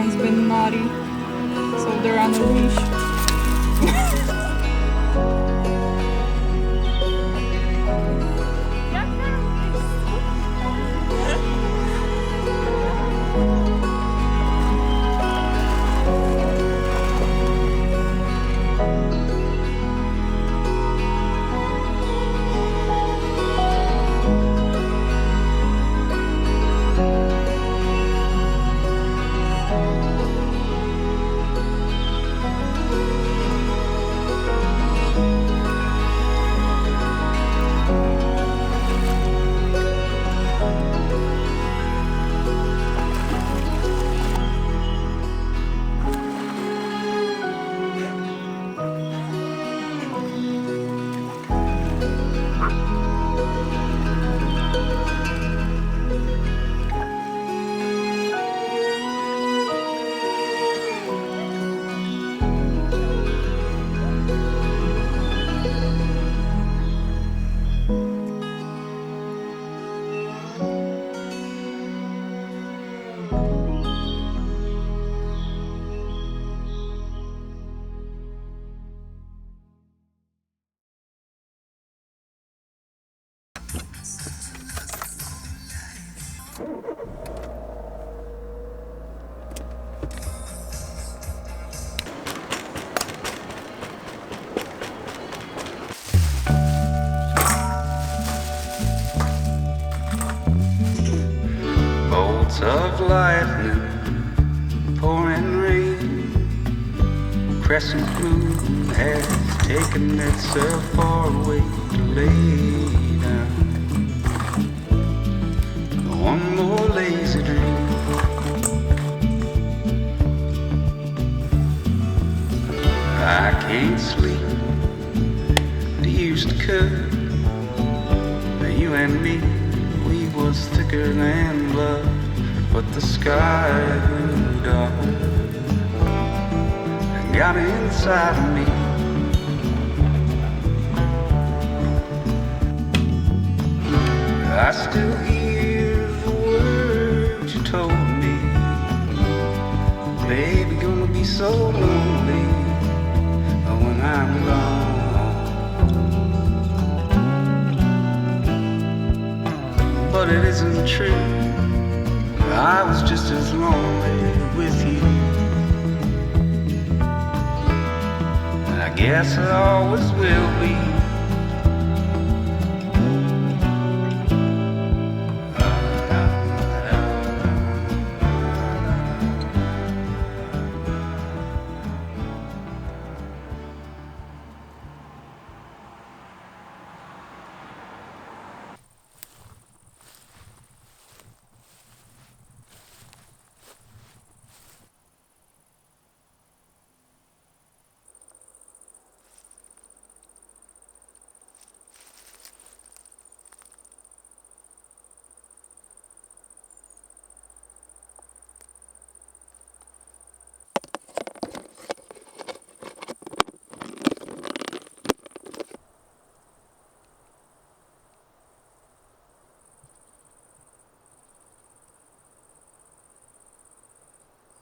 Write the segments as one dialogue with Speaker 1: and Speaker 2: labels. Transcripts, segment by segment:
Speaker 1: one's been naughty, so they're on a leash.
Speaker 2: Bolts of lightning, pouring rain, crescent moon has taken itself far away to lay down. One more lazy dream. I can't sleep. They used to cut, you and me. Was thicker than blood, but the sky grew dark and got inside of me. I still hear the words you told me, baby, gonna be so lonely when I'm gone. But it isn't true. I was just as lonely with you. And I guess I always will be.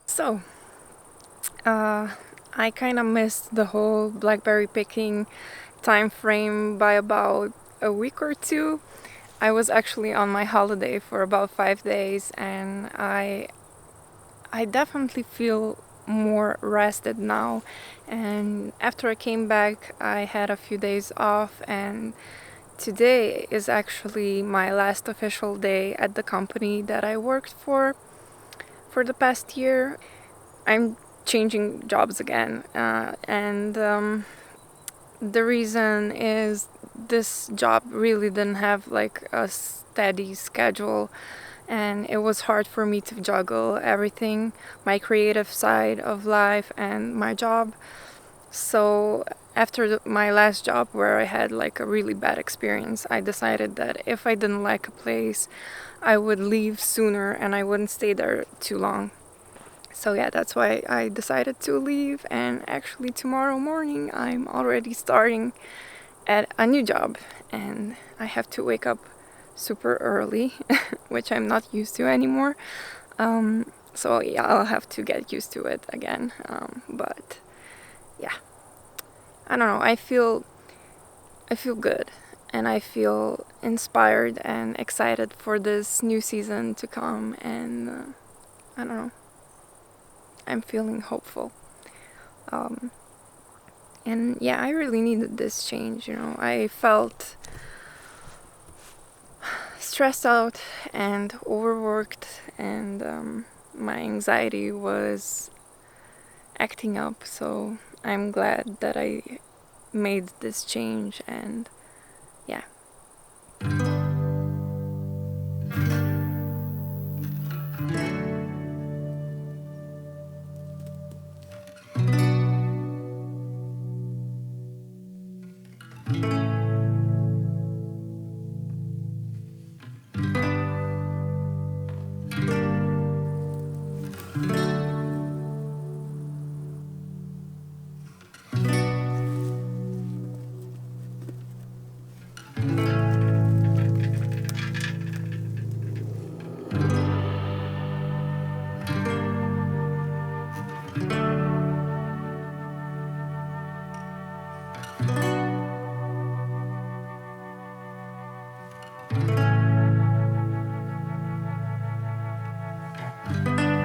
Speaker 1: So, I kind of missed the whole blackberry picking time frame by about a week or two. I was actually on my holiday for about 5 days, and I definitely feel more rested now. And after I came back, I had a few days off, and today is actually my last official day at the company that I worked for the past year. I'm changing jobs again, and the reason is this job really didn't have like a steady schedule, and it was hard for me to juggle everything, my creative side of life and my job. So after my last job, where I had like a really bad experience, I decided that if I didn't like a place, I would leave sooner and I wouldn't stay there too long. So yeah, that's why I decided to leave, and actually tomorrow morning I'm already starting at a new job, and I have to wake up super early, which I'm not used to anymore. So yeah, I'll have to get used to it again. But yeah, I don't know. I feel good, and I feel inspired and excited for this new season to come. And I don't know. I'm feeling hopeful. And yeah, I really needed this change. I felt stressed out and overworked, and my anxiety was acting up. So I'm glad that I made this change, and yeah.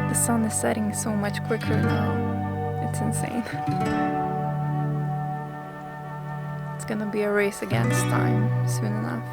Speaker 1: The sun is setting so much quicker now. It's insane. It's gonna be a race against time soon enough.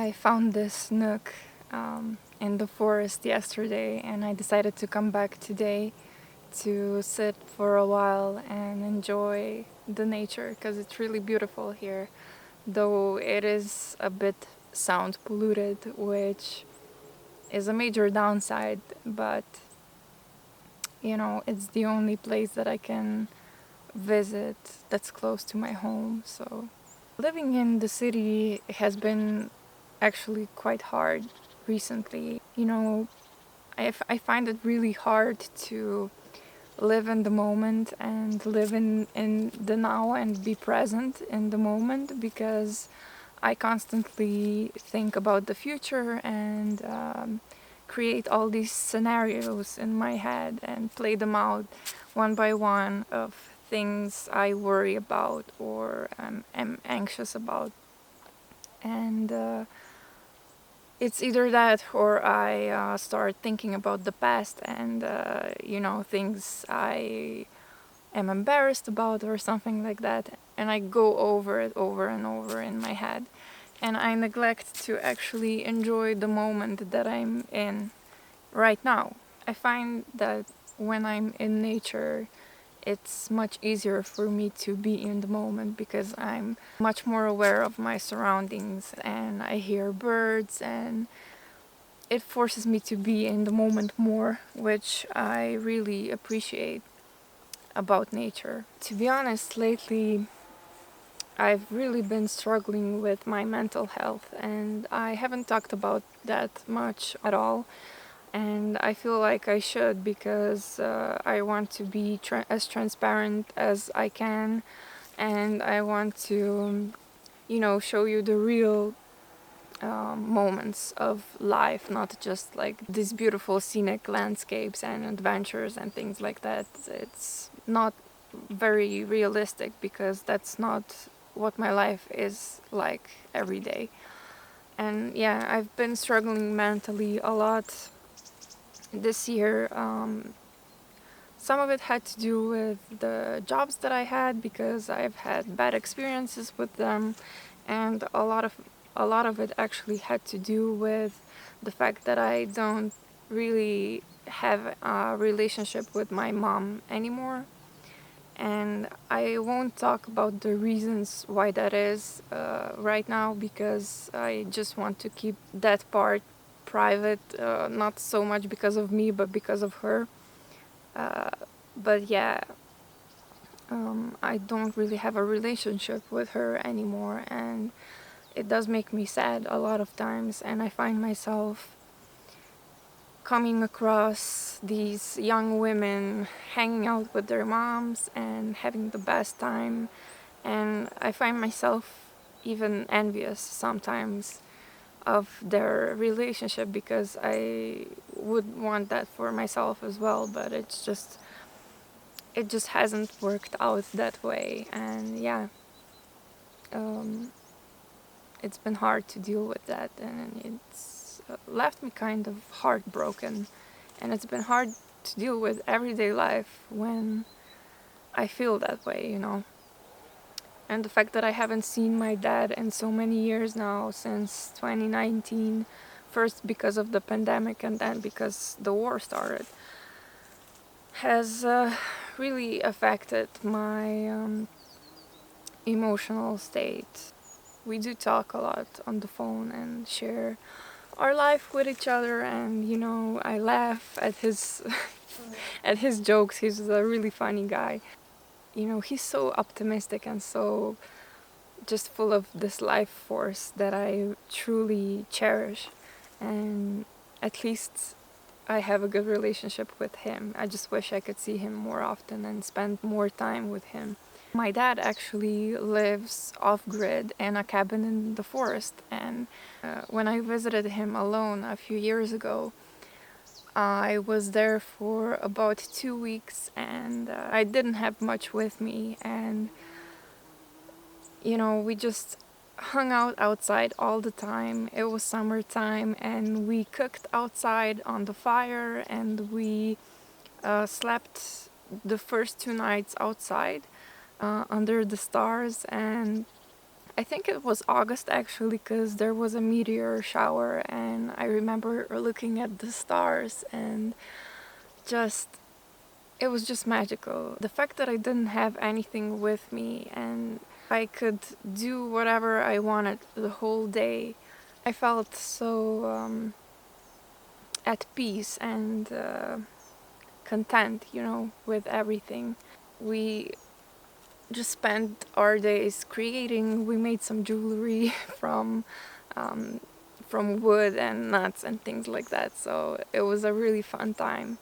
Speaker 1: I found this nook in the forest yesterday, and I decided to come back today to sit for a while and enjoy the nature, because it's really beautiful here, though it is a bit sound polluted, which is a major downside, but it's the only place that I can visit that's close to my home. So living in the city has been actually quite hard recently. I find it really hard to live in the moment and live in the now and be present in the moment, because I constantly think about the future and create all these scenarios in my head and play them out one by one of things I worry about or am anxious about. And it's either that or I start thinking about the past and, things I am embarrassed about or something like that. And I go over it over and over in my head. And I neglect to actually enjoy the moment that I'm in right now. I find that when I'm in nature, it's much easier for me to be in the moment, because I'm much more aware of my surroundings and I hear birds, and it forces me to be in the moment more, which I really appreciate about nature. To be honest, lately I've really been struggling with my mental health, and I haven't talked about that much at all. And I feel like I should, because I want to be as transparent as I can, and I want to, show you the real moments of life, not just like these beautiful scenic landscapes and adventures and things like that. It's not very realistic, because that's not what my life is like every day. And yeah, I've been struggling mentally a lot this year. Some of it had to do with the jobs that I had, because I've had bad experiences with them, and a lot of it actually had to do with the fact that I don't really have a relationship with my mom anymore. And I won't talk about the reasons why that is right now, because I just want to keep that part private, not so much because of me, but because of her. But yeah, I don't really have a relationship with her anymore, and it does make me sad a lot of times. And I find myself coming across these young women hanging out with their moms and having the best time, and I find myself even envious sometimes of their relationship, because I would want that for myself as well, but it just hasn't worked out that way. And yeah, it's been hard to deal with that, and it's left me kind of heartbroken. And it's been hard to deal with everyday life when I feel that way. And the fact that I haven't seen my dad in so many years now, since 2019, first because of the pandemic and then because the war started, has really affected my emotional state. We do talk a lot on the phone and share our life with each other, and I laugh at his at his jokes. He's a really funny guy. He's so optimistic and so just full of this life force that I truly cherish, and at least I have a good relationship with him. I just wish I could see him more often and spend more time with him. My dad actually lives off-grid in a cabin in the forest, and when I visited him alone a few years ago, I was there for about 2 weeks, and I didn't have much with me, and we just hung out outside all the time. It was summertime, and we cooked outside on the fire, and we slept the first 2 nights outside under the stars. And I think it was August actually, because there was a meteor shower, and I remember looking at the stars, and it was just magical. The fact that I didn't have anything with me and I could do whatever I wanted the whole day, I felt so at peace and content, with everything. We just spent our days creating. We made some jewelry from wood and nuts and things like that. So it was a really fun time.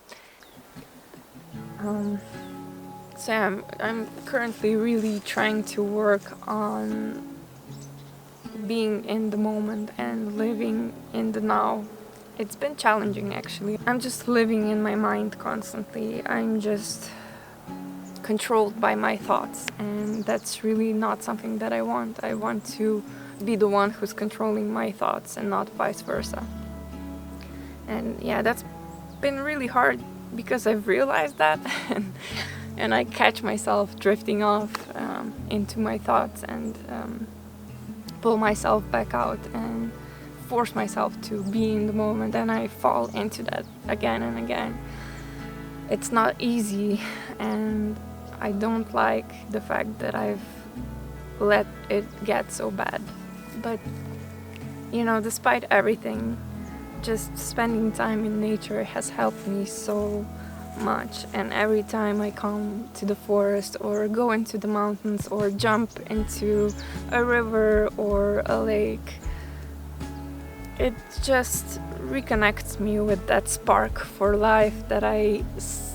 Speaker 1: So I'm currently really trying to work on being in the moment and living in the now. It's been challenging actually. I'm just living in my mind constantly. I'm just controlled by my thoughts, and that's really not something that I want. I want to be the one who's controlling my thoughts and not vice versa. And yeah, that's been really hard because I've realized that and I catch myself drifting off into my thoughts and pull myself back out and force myself to be in the moment, and I fall into that again and again. It's not easy, and I don't like the fact that I've let it get so bad. But despite everything, just spending time in nature has helped me so much. And every time I come to the forest or go into the mountains or jump into a river or a lake, it just reconnects me with that spark for life that I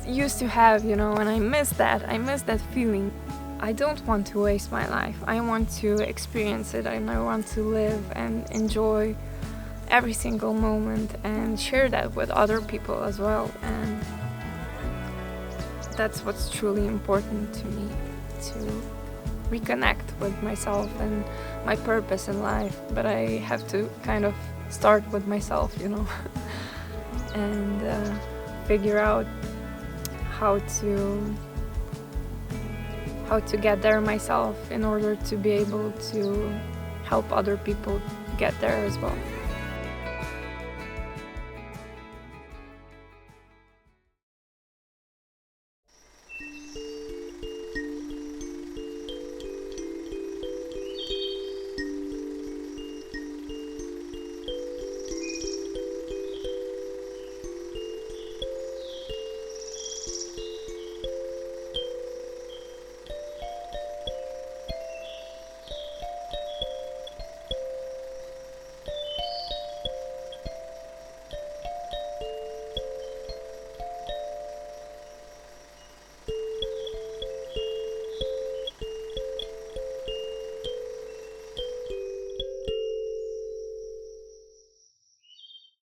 Speaker 1: used to have, and I miss that. I miss that feeling. I don't want to waste my life. I want to experience it, and I want to live and enjoy every single moment and share that with other people as well. And that's what's truly important to me, to reconnect with myself and my purpose in life. But I have to kind of start with myself, and figure out how to get there myself in order to be able to help other people get there as well.